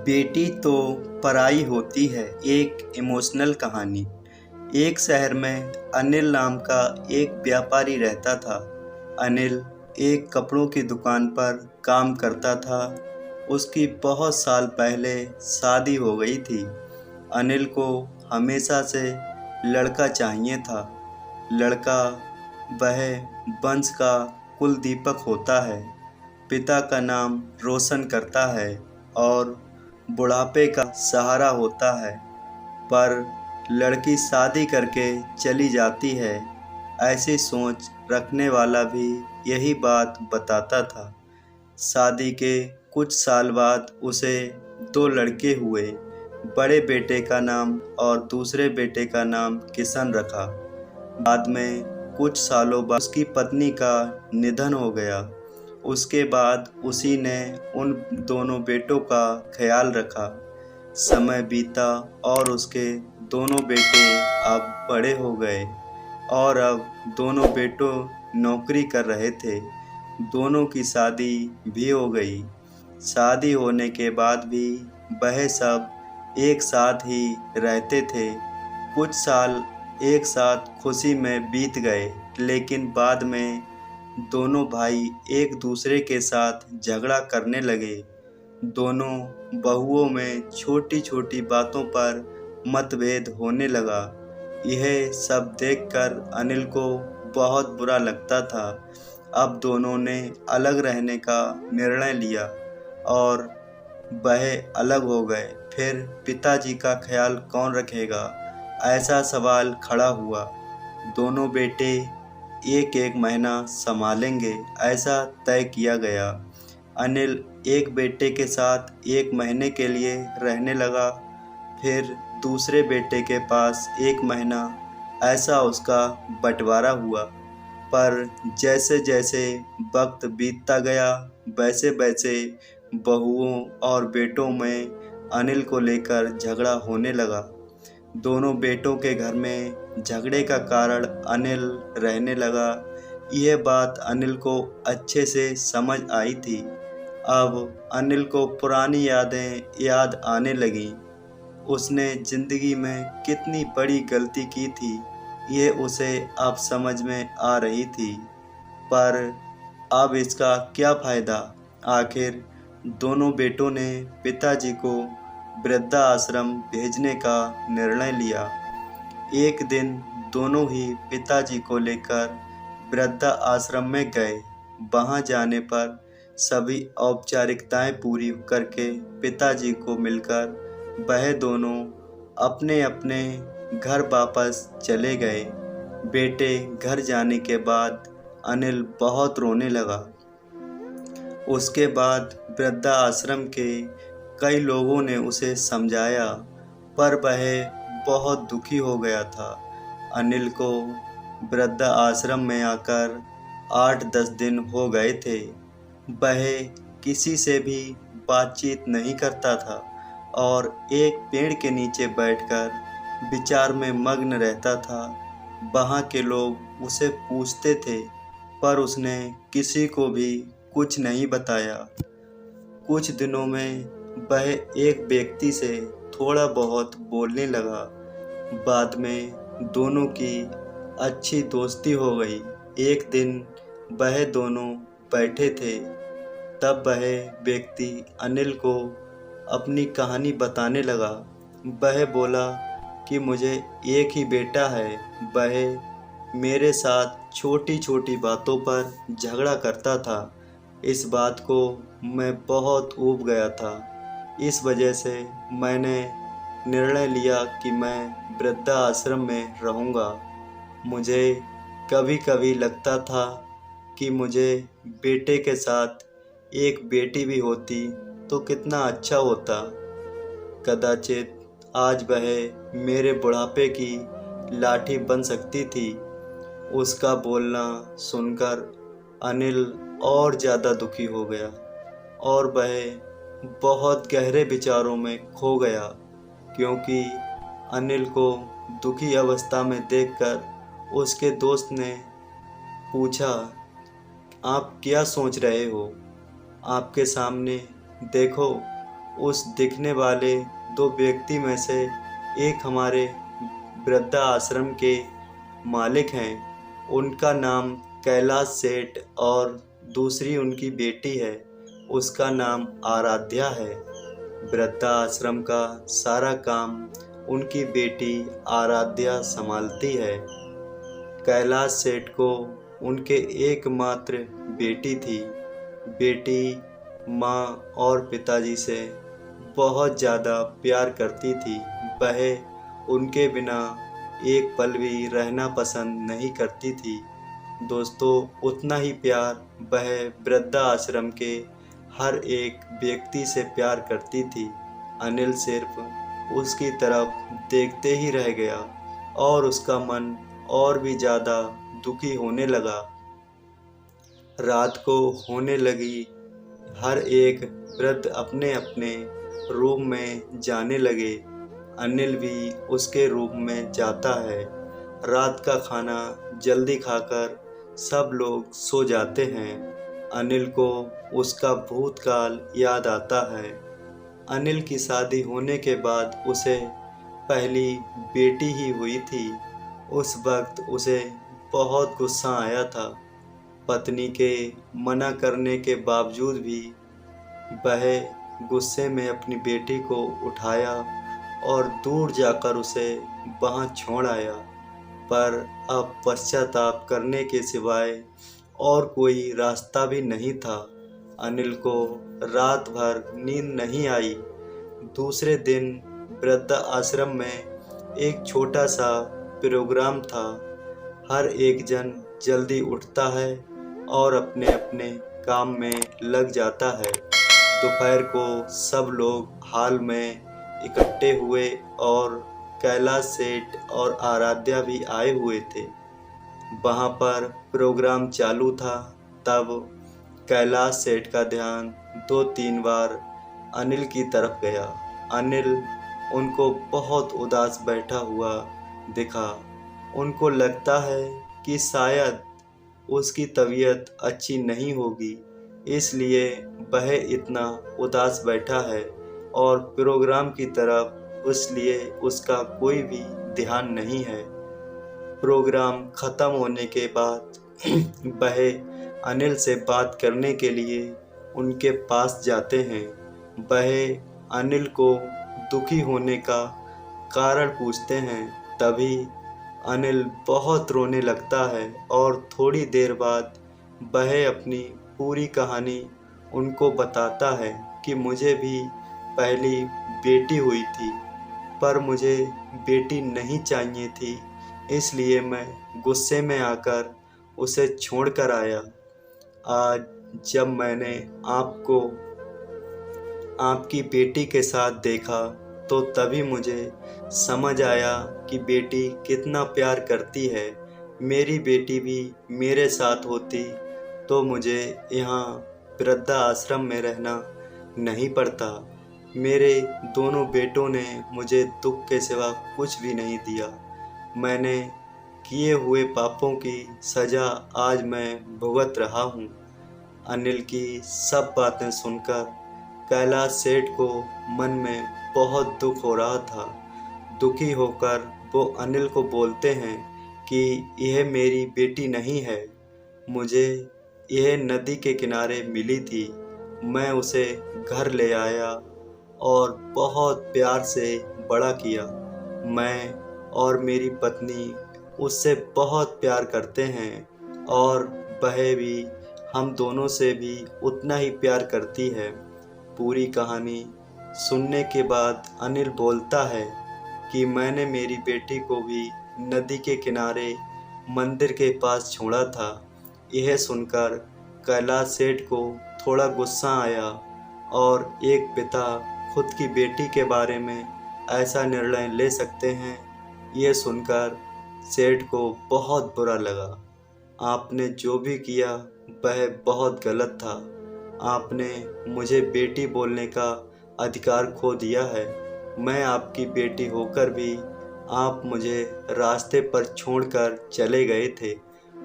बेटी तो पराई होती है। एक इमोशनल कहानी। एक शहर में अनिल नाम का एक व्यापारी रहता था। अनिल एक कपड़ों की दुकान पर काम करता था। उसकी बहुत साल पहले शादी हो गई थी। अनिल को हमेशा से लड़का चाहिए था। लड़का वह वंश का कुल दीपक होता है, पिता का नाम रोशन करता है और बुढ़ापे का सहारा होता है। पर लड़की शादी करके चली जाती है, ऐसी सोच रखने वाला भी यही बात बताता था। शादी के कुछ साल बाद उसे 2 लड़के हुए। बड़े बेटे का नाम और दूसरे बेटे का नाम किशन रखा। बाद में कुछ सालों बाद उसकी पत्नी का निधन हो गया। उसके बाद उसी ने उन दोनों बेटों का ख्याल रखा। समय बीता और उसके दोनों बेटे अब बड़े हो गए और अब दोनों बेटों नौकरी कर रहे थे। दोनों की शादी भी हो गई। शादी होने के बाद भी वह सब एक साथ ही रहते थे। कुछ साल एक साथ खुशी में बीत गए, लेकिन बाद में दोनों भाई एक दूसरे के साथ झगड़ा करने लगे। दोनों बहुओं में छोटी छोटी बातों पर मतभेद होने लगा। यह सब देखकर अनिल को बहुत बुरा लगता था। अब दोनों ने अलग रहने का निर्णय लिया और वह अलग हो गए। फिर पिताजी का ख्याल कौन रखेगा, ऐसा सवाल खड़ा हुआ। दोनों बेटे एक एक महीना संभालेंगे, ऐसा तय किया गया। अनिल एक बेटे के साथ 1 महीने के लिए रहने लगा, फिर दूसरे बेटे के पास 1 महीना, ऐसा उसका बंटवारा हुआ। पर जैसे जैसे वक्त बीतता गया, वैसे वैसे बहुओं और बेटों में अनिल को लेकर झगड़ा होने लगा। दोनों बेटों के घर में झगड़े का कारण अनिल रहने लगा। यह बात अनिल को अच्छे से समझ आई थी। अब अनिल को पुरानी यादें याद आने लगीं। उसने ज़िंदगी में कितनी बड़ी गलती की थी, ये उसे अब समझ में आ रही थी। पर अब इसका क्या फ़ायदा? आखिर दोनों बेटों ने पिताजी को वृद्धाश्रम भेजने का निर्णय लिया। एक दिन दोनों ही पिताजी को लेकर वृद्धाश्रम में गए। वहां जाने पर सभी औपचारिकताएं पूरी करके पिताजी को मिलकर वह दोनों अपने अपने घर वापस चले गए। बेटे घर जाने के बाद अनिल बहुत रोने लगा। उसके बाद वृद्धाश्रम के कई लोगों ने उसे समझाया, पर वह बहुत दुखी हो गया था। अनिल को वृद्धाश्रम में आकर 8-10 दिन हो गए थे। वह किसी से भी बातचीत नहीं करता था और एक पेड़ के नीचे बैठकर विचार में मग्न रहता था। वहाँ के लोग उसे पूछते थे, पर उसने किसी को भी कुछ नहीं बताया। कुछ दिनों में वह एक व्यक्ति से थोड़ा बहुत बोलने लगा। बाद में दोनों की अच्छी दोस्ती हो गई। एक दिन वह दोनों बैठे थे, तब वह व्यक्ति अनिल को अपनी कहानी बताने लगा। वह बोला कि मुझे एक ही बेटा है। वह मेरे साथ छोटी छोटी बातों पर झगड़ा करता था। इस बात को मैं बहुत ऊब गया था। इस वजह से मैंने निर्णय लिया कि मैं वृद्धाश्रम में रहूँगा। मुझे कभी कभी लगता था कि मुझे बेटे के साथ एक बेटी भी होती तो कितना अच्छा होता। कदाचित आज वह मेरे बुढ़ापे की लाठी बन सकती थी। उसका बोलना सुनकर अनिल और ज़्यादा दुखी हो गया और वह बहुत गहरे विचारों में खो गया, क्योंकि अनिल को दुखी अवस्था में देखकर उसके दोस्त ने पूछा, आप क्या सोच रहे हो? आपके सामने देखो, उस दिखने वाले दो व्यक्ति में से एक हमारे वृद्धा आश्रम के मालिक हैं। उनका नाम कैलाश सेठ और दूसरी उनकी बेटी है, उसका नाम आराध्या है। वृद्धा आश्रम का सारा काम उनकी बेटी आराध्या संभालती है। कैलाश सेठ को उनके एकमात्र बेटी थी। बेटी माँ और पिताजी से बहुत ज़्यादा प्यार करती थी। वह उनके बिना एक पल भी रहना पसंद नहीं करती थी। दोस्तों, उतना ही प्यार वह वृद्धा आश्रम के हर एक व्यक्ति से प्यार करती थी। अनिल सिर्फ उसकी तरफ देखते ही रह गया और उसका मन और भी ज़्यादा दुखी होने लगा। रात को होने लगी, हर एक वृद्ध अपने अपने रूम में जाने लगे। अनिल भी उसके रूम में जाता है। रात का खाना जल्दी खाकर सब लोग सो जाते हैं। अनिल को उसका भूतकाल याद आता है। अनिल की शादी होने के बाद उसे पहली बेटी ही हुई थी। उस वक्त उसे बहुत गुस्सा आया था। पत्नी के मना करने के बावजूद भी वह गुस्से में अपनी बेटी को उठाया और दूर जाकर उसे वहाँ छोड़ आया। पर अब पश्चाताप करने के सिवाय और कोई रास्ता भी नहीं था। अनिल को रात भर नींद नहीं आई। दूसरे दिन वृद्ध आश्रम में एक छोटा सा प्रोग्राम था। हर एक जन जल्दी उठता है और अपने अपने काम में लग जाता है। दोपहर को सब लोग हॉल में इकट्ठे हुए और कैलाश सेठ और आराध्या भी आए हुए थे। वहाँ पर प्रोग्राम चालू था। तब कैलाश सेठ का ध्यान 2-3 बार अनिल की तरफ गया। अनिल उनको बहुत उदास बैठा हुआ दिखा। उनको लगता है कि शायद उसकी तबीयत अच्छी नहीं होगी, इसलिए वह इतना उदास बैठा है और प्रोग्राम की तरफ इसलिए उसका कोई भी ध्यान नहीं है। प्रोग्राम ख़त्म होने के बाद वह अनिल से बात करने के लिए उनके पास जाते हैं। वह अनिल को दुखी होने का कारण पूछते हैं। तभी अनिल बहुत रोने लगता है और थोड़ी देर बाद वह अपनी पूरी कहानी उनको बताता है कि मुझे भी पहली बेटी हुई थी, पर मुझे बेटी नहीं चाहिए थी, इसलिए मैं गुस्से में आकर उसे छोड़कर आया। आज जब मैंने आपको आपकी बेटी के साथ देखा तो तभी मुझे समझ आया कि बेटी कितना प्यार करती है। मेरी बेटी भी मेरे साथ होती तो मुझे यहाँ वृद्धा आश्रम में रहना नहीं पड़ता। मेरे दोनों बेटों ने मुझे दुख के सिवा कुछ भी नहीं दिया। मैंने किए हुए पापों की सज़ा आज मैं भुगत रहा हूँ। अनिल की सब बातें सुनकर कैलाश सेठ को मन में बहुत दुख हो रहा था। दुखी होकर वो अनिल को बोलते हैं कि यह मेरी बेटी नहीं है, मुझे यह नदी के किनारे मिली थी। मैं उसे घर ले आया और बहुत प्यार से बड़ा किया। मैं और मेरी पत्नी उससे बहुत प्यार करते हैं और वह भी हम दोनों से भी उतना ही प्यार करती है। पूरी कहानी सुनने के बाद अनिल बोलता है कि मैंने मेरी बेटी को भी नदी के किनारे मंदिर के पास छोड़ा था। यह सुनकर कैलाश सेठ को थोड़ा गुस्सा आया और एक पिता खुद की बेटी के बारे में ऐसा निर्णय ले सकते हैं, यह सुनकर सेठ को बहुत बुरा लगा। आपने जो भी किया वह बहुत गलत था। आपने मुझे बेटी बोलने का अधिकार खो दिया है। मैं आपकी बेटी होकर भी आप मुझे रास्ते पर छोड़कर चले गए थे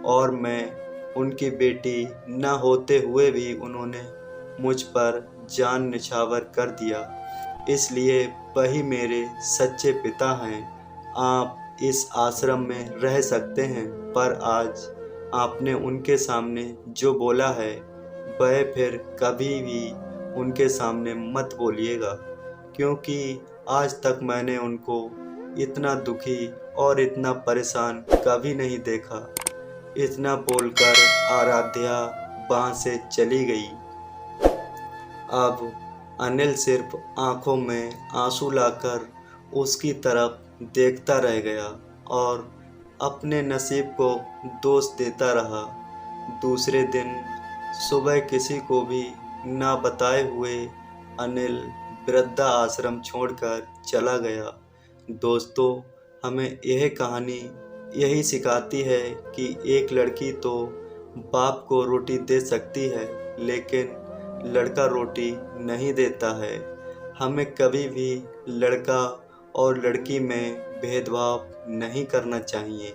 और मैं उनकी बेटी न होते हुए भी उन्होंने मुझ पर जान निछावर कर दिया। इसलिए वही मेरे सच्चे पिता हैं। आप इस आश्रम में रह सकते हैं, पर आज आपने उनके सामने जो बोला है वह फिर कभी भी उनके सामने मत बोलिएगा, क्योंकि आज तक मैंने उनको इतना दुखी और इतना परेशान कभी नहीं देखा। इतना बोलकर आराध्या वहाँ से चली गई। अब अनिल सिर्फ आंखों में आंसू लाकर उसकी तरफ देखता रह गया और अपने नसीब को दोष देता रहा। दूसरे दिन सुबह किसी को भी ना बताए हुए अनिल वृद्धा आश्रम छोड़कर चला गया। दोस्तों, हमें यह कहानी यही सिखाती है कि एक लड़की तो बाप को रोटी दे सकती है, लेकिन लड़का रोटी नहीं देता है। हमें कभी भी लड़का और लड़की में भेदभाव नहीं करना चाहिए।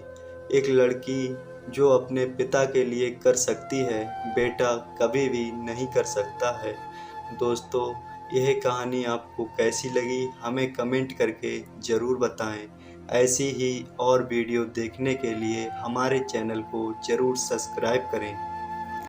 एक लड़की जो अपने पिता के लिए कर सकती है, बेटा कभी भी नहीं कर सकता है। दोस्तों, यह कहानी आपको कैसी लगी हमें कमेंट करके ज़रूर बताएं। ऐसी ही और वीडियो देखने के लिए हमारे चैनल को ज़रूर सब्सक्राइब करें।